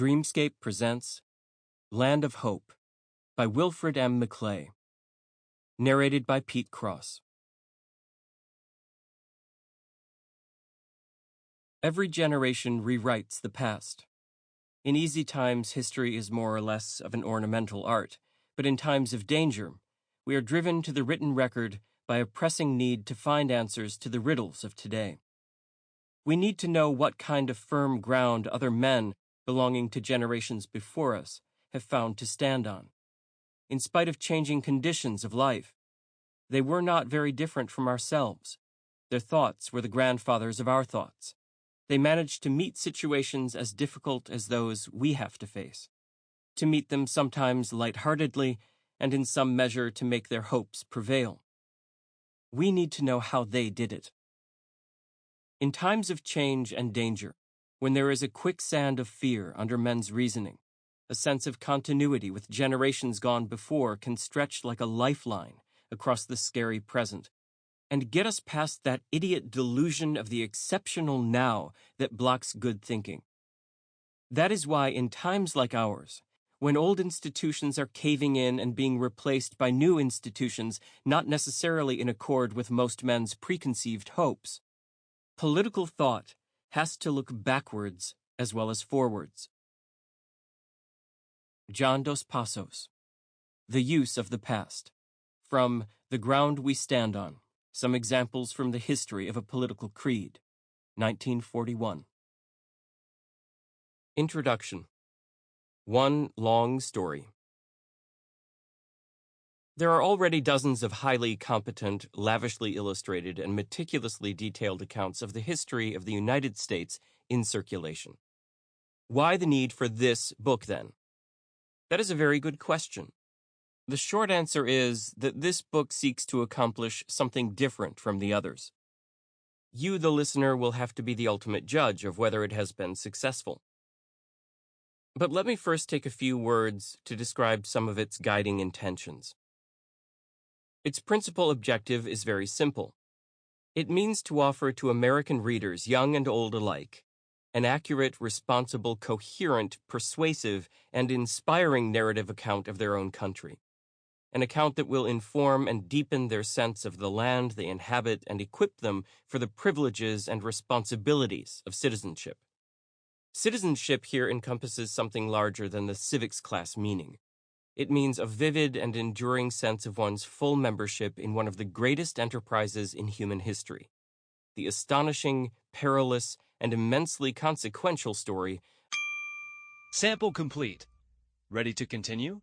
Dreamscape presents Land of Hope by Wilfred M. Mcclay. Narrated by Pete Cross. Every generation rewrites the past. In easy times, history is more or less of an ornamental art, but in times of danger, we are driven to the written record by a pressing need to find answers to the riddles of today. We need to know what kind of firm ground other men belonging to generations before us have found to stand on. In spite of changing conditions of life, they were not very different from ourselves. Their thoughts were the grandfathers of our thoughts. They managed to meet situations as difficult as those we have to face, to meet them sometimes lightheartedly and in some measure to make their hopes prevail. We need to know how they did it. In times of change and danger, when there is a quicksand of fear under men's reasoning, a sense of continuity with generations gone before can stretch like a lifeline across the scary present, and get us past that idiot delusion of the exceptional now that blocks good thinking. That is why in times like ours, when old institutions are caving in and being replaced by new institutions not necessarily in accord with most men's preconceived hopes, political thought has to look backwards as well as forwards. John Dos Passos, The Use of the Past. From The Ground We Stand On, Some Examples from the History of a Political Creed, 1941. Introduction. One long story. There are already dozens of highly competent, lavishly illustrated, and meticulously detailed accounts of the history of the United States in circulation. Why the need for this book, then? That is a very good question. The short answer is that this book seeks to accomplish something different from the others. You, the listener, will have to be the ultimate judge of whether it has been successful. But let me first take a few words to describe some of its guiding intentions. Its principal objective is very simple. It means to offer to American readers, young and old alike, an accurate, responsible, coherent, persuasive, and inspiring narrative account of their own country. An account that will inform and deepen their sense of the land they inhabit and equip them for the privileges and responsibilities of citizenship. Citizenship here encompasses something larger than the civics class meaning. It means a vivid and enduring sense of one's full membership in one of the greatest enterprises in human history. The astonishing, perilous, and immensely consequential story. Sample complete. Ready to continue?